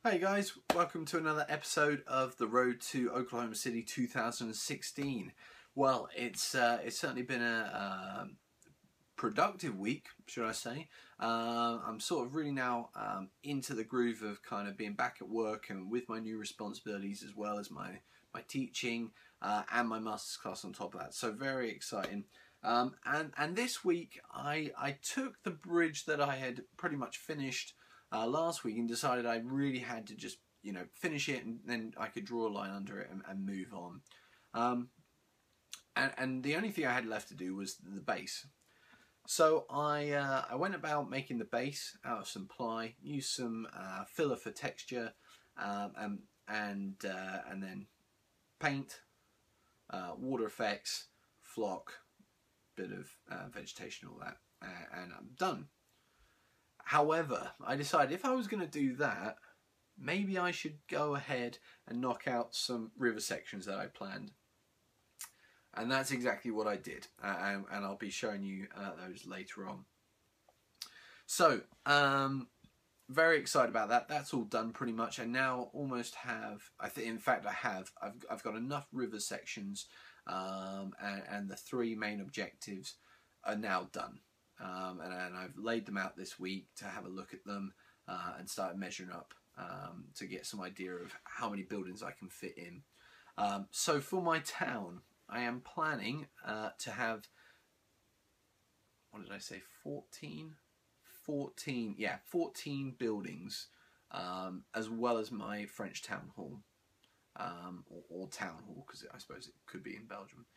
Hey guys, welcome to another episode of the Road to Oklahoma City 2016. Well, it's certainly been a productive week, should I say. I'm sort of really now into the groove of kind of being back at work and with my new responsibilities, as well as my teaching and my master's class on top of that. So very exciting. And this week I took the bridge that I had pretty much finished last week and decided I really had to just, finish it, and then I could draw a line under it and move on. And the only thing I had left to do was the base. So I went about making the base out of some ply, used some filler for texture, and then paint, water effects, flock, bit of vegetation, all that, and I'm done. However, I decided if I was going to do that, maybe I should go ahead and knock out some river sections that I planned. And that's exactly what I did, and I'll be showing you those later on. So, very excited about that. That's all done pretty much. I now almost have, in fact I have, I've got enough river sections, and the three main objectives are now done. And I've laid them out this week to have a look at them and start measuring up to get some idea of how many buildings I can fit in. So for my town, I am planning to have, what did I say, 14 buildings, as well as my French town hall, or town hall, because I suppose it could be in Belgium.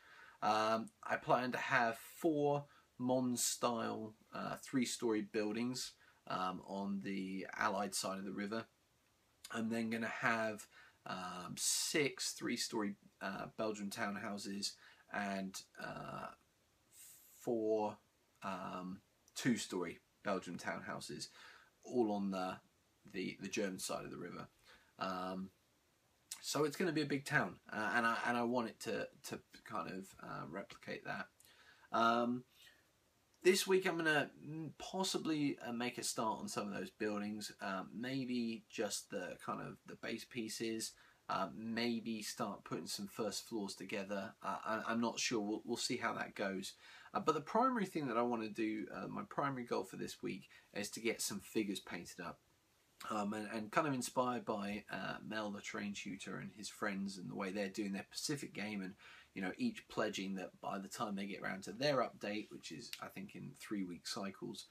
I plan to have 4 Mons style 3-story buildings on the Allied side of the river. I'm then going to have 6 3-story Belgian townhouses and 4 2-story Belgian townhouses, all on the German side of the river. So it's going to be a big town, and I want it to kind of replicate that. This week I'm going to possibly make a start on some of those buildings, maybe just the kind of the base pieces, maybe start putting some first floors together. I'm not sure, we'll see how that goes. But the primary thing that I want to do, my primary goal for this week, is to get some figures painted up. And kind of inspired by Mel, the terrain tutor, and his friends, and the way they're doing their Pacific game, and each pledging that by the time they get around to their update, which is I think in 3-week cycles,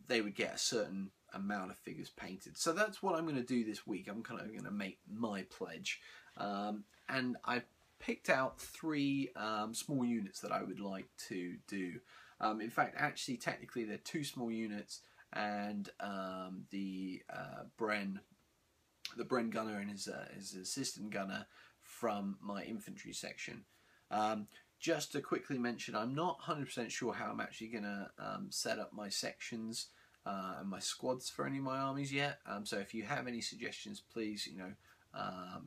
they would get a certain amount of figures painted. So that's what I'm going to do this week. I'm kind of going to make my pledge, and I picked out 3 small units that I would like to do. In fact, actually, technically, they're 2 small units, and the Bren gunner and his assistant gunner from my infantry section. Just to quickly mention, I'm not 100% sure how I'm actually going to set up my sections and my squads for any of my armies yet. So if you have any suggestions, please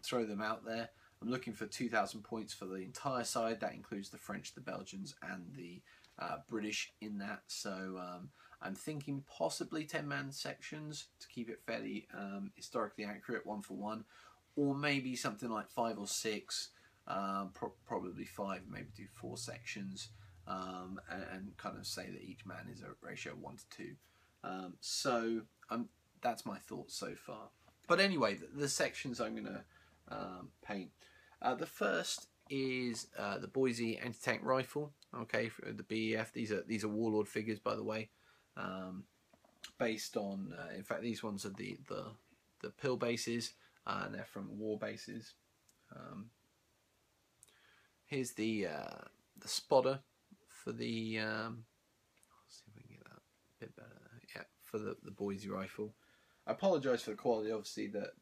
throw them out there. I'm looking for 2,000 points for the entire side. That includes the French, the Belgians, and the British in that. So I'm thinking possibly 10-man sections to keep it fairly historically accurate, 1 for 1, or maybe something like 5 or 6, probably 5, maybe do 4 sections, and kind of say that each man is a ratio of 1 to 2. So that's my thoughts so far. But anyway, the sections I'm going to paint. The first is the Boise anti-tank rifle. Okay, for the BEF. These are Warlord figures, by the way. Based on, in fact, these ones are the pill bases, and they're from war bases. Here's the spotter for the. Let's see if we can get that a bit better. Yeah, for the Boise rifle. I apologise for the quality, obviously, that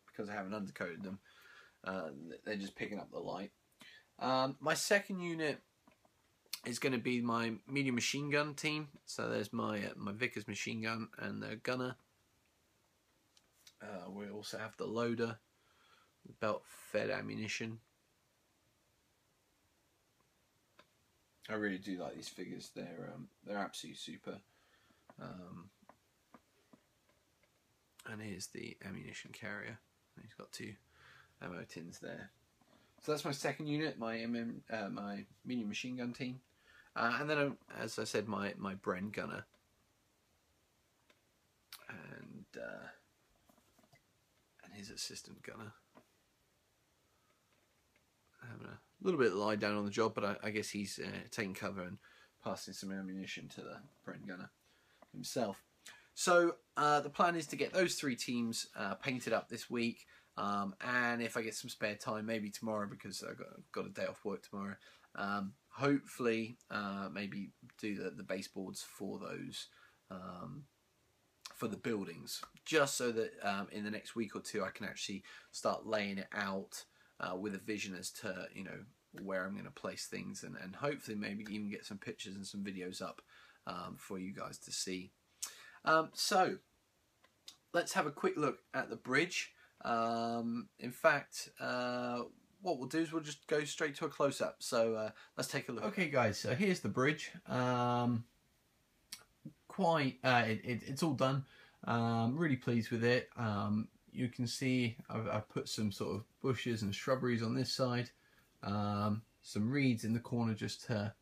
because I haven't undercoated them. They're just picking up the light. My second unit is going to be my medium machine gun team. So there's my Vickers machine gun and the gunner. We also have the loader, the belt-fed ammunition. I really do like these figures. They're absolutely super. And here's the ammunition carrier. He's got 2 ammo tins there. So that's my second unit, my my medium machine gun team. And then, as I said, my Bren gunner. And his assistant gunner. Having a little bit lie down on the job, but I guess he's taking cover and passing some ammunition to the Bren gunner himself. So the plan is to get those 3 teams painted up this week, and if I get some spare time, maybe tomorrow, because I've got a day off work tomorrow, hopefully maybe do the baseboards for those, for the buildings, just so that in the next week or 2 I can actually start laying it out with a vision as to, you know, where I'm going to place things, and hopefully maybe even get some pictures and some videos up for you guys to see. So let's have a quick look at the bridge. In fact, what we'll do is we'll just go straight to a close-up. So let's take a look. Okay guys, so here's the bridge. It's all done. Really pleased with it. You can see I've put some sort of bushes and shrubberies on this side, some reeds in the corner just to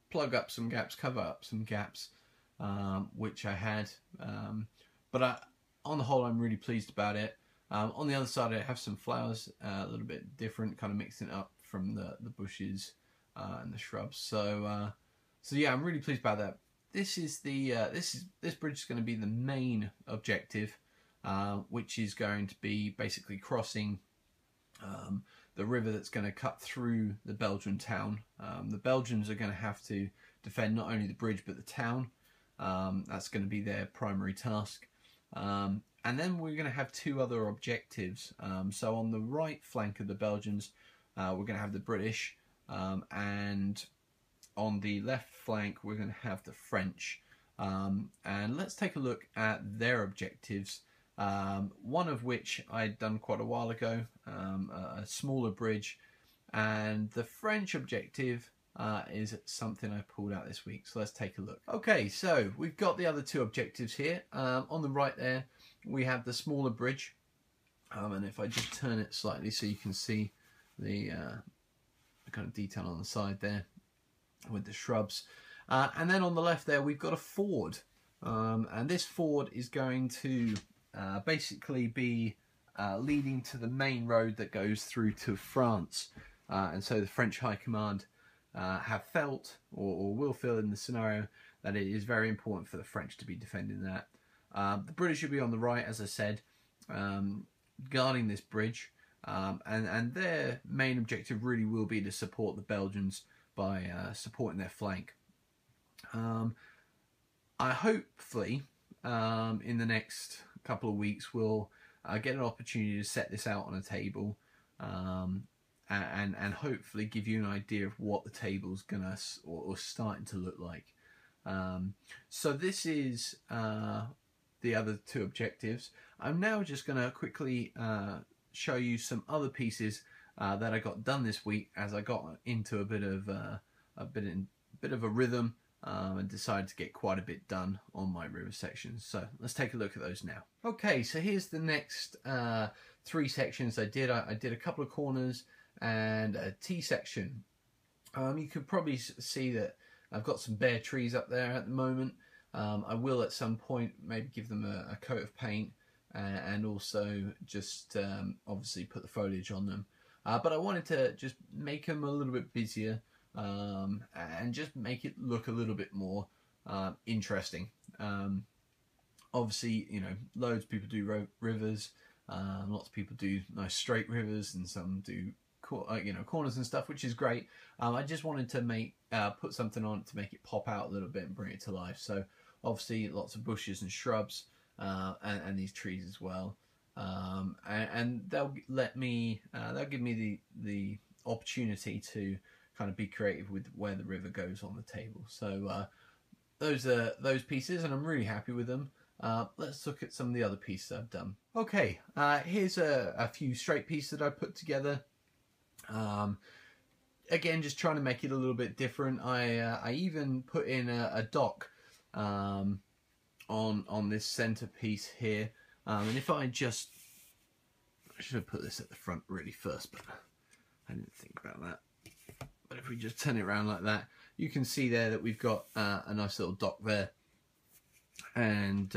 plug up some gaps, cover up some gaps, which I had. But on the whole, I'm really pleased about it. On the other side, I have some flowers, a little bit different, kind of mixing it up from the bushes and the shrubs. So yeah, I'm really pleased about that. This bridge is going to be the main objective, which is going to be basically crossing the river that's going to cut through the Belgian town. The Belgians are going to have to defend not only the bridge but the town. That's going to be their primary task. And then we're going to have 2 other objectives. So on the right flank of the Belgians, we're going to have the British, and on the left flank we're going to have the French. And let's take a look at their objectives. One of which I'd done quite a while ago, a smaller bridge, and the French objective is something I pulled out this week, so let's take a look. Okay, so we've got the other 2 objectives here. On the right there we have the smaller bridge, and if I just turn it slightly so you can see the kind of detail on the side there with the shrubs, and then on the left there we've got a ford, and this ford is going to basically be leading to the main road that goes through to France, and so the French High Command have felt, or will feel in the scenario, that it is very important for the French to be defending that. The British will be on the right, as I said, guarding this bridge, and their main objective really will be to support the Belgians by supporting their flank. Hopefully in the next couple of weeks we'll get an opportunity to set this out on a table, and hopefully give you an idea of what the table's gonna or starting to look like. So this is the other 2 objectives. I'm now just gonna quickly show you some other pieces that I got done this week, as I got into a bit of a rhythm, and decided to get quite a bit done on my river sections. So let's take a look at those now. Okay, so here's the next 3 sections I did. I did a couple of corners and a T section. You could probably see that I've got some bare trees up there at the moment. I will at some point maybe give them a coat of paint, and also just obviously put the foliage on them. But I wanted to just make them a little bit busier, and just make it look a little bit more interesting. Obviously, you know, loads of people do rivers, lots of people do nice straight rivers, and some do corners and stuff, which is great. I just wanted to put something on it to make it pop out a little bit and bring it to life. So obviously lots of bushes and shrubs, and these trees as well. And they'll give me the opportunity to kind of be creative with where the river goes on the table. So those are those pieces, and I'm really happy with them. Let's look at some of the other pieces I've done. Okay, here's a few straight pieces that I put together. Again, just trying to make it a little bit different. I even put in a dock on on this centerpiece here. And if I should have put this at the front really first, but I didn't think about that. But if we just turn it around like that, you can see there that we've got a nice little dock there. And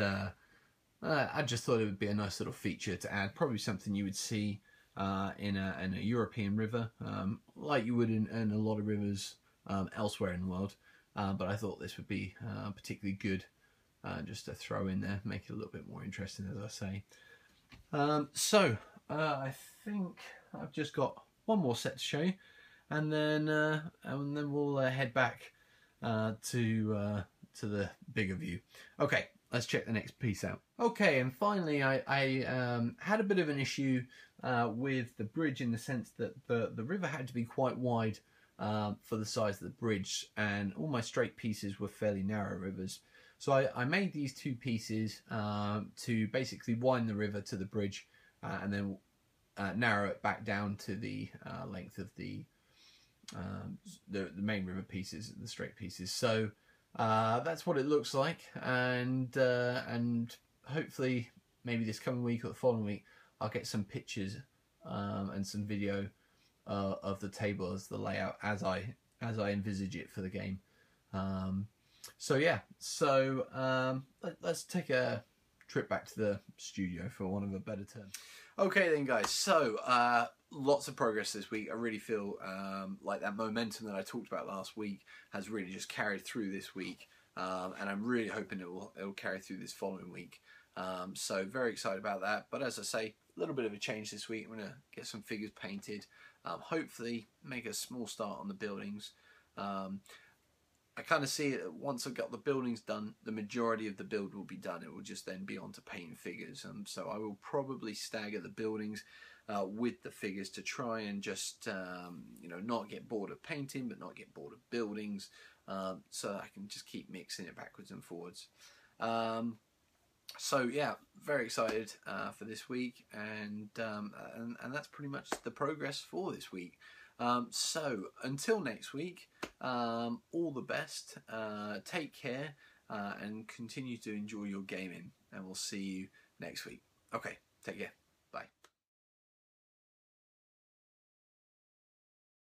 I just thought it would be a nice little feature to add, probably something you would see in a European river, like you would in a lot of rivers elsewhere in the world. But I thought this would be particularly good just to throw in there, make it a little bit more interesting, as I say. So I think I've just got one more set to show you, and then we'll head back to the bigger view. Okay, let's check the next piece out. Okay, and finally I had a bit of an issue with the bridge, in the sense that the river had to be quite wide for the size of the bridge, and all my straight pieces were fairly narrow rivers. So I made these two pieces to basically widen the river to the bridge and then narrow it back down to the length of the main river pieces, the straight pieces. So that's what it looks like, and hopefully maybe this coming week or the following week I'll get some pictures and some video of the table as the layout as I envisage it for the game. So yeah, let's take a trip back to the studio, for want of a better term. Okay then guys, so lots of progress this week. I really feel like that momentum that I talked about last week has really just carried through this week, and I'm really hoping it will carry through this following week. So very excited about that. But as I say, a little bit of a change this week. I'm going to get some figures painted, hopefully make a small start on the buildings. I kind of see it, once I've got the buildings done, the majority of the build will be done. It will just then be on to painting figures. So I will probably stagger the buildings with the figures to try and just, you know, not get bored of painting, but not get bored of buildings, so I can just keep mixing it backwards and forwards. So yeah, very excited for this week, and that's pretty much the progress for this week. So until next week, all the best, take care, and continue to enjoy your gaming, and we'll see you next week. Okay, take care.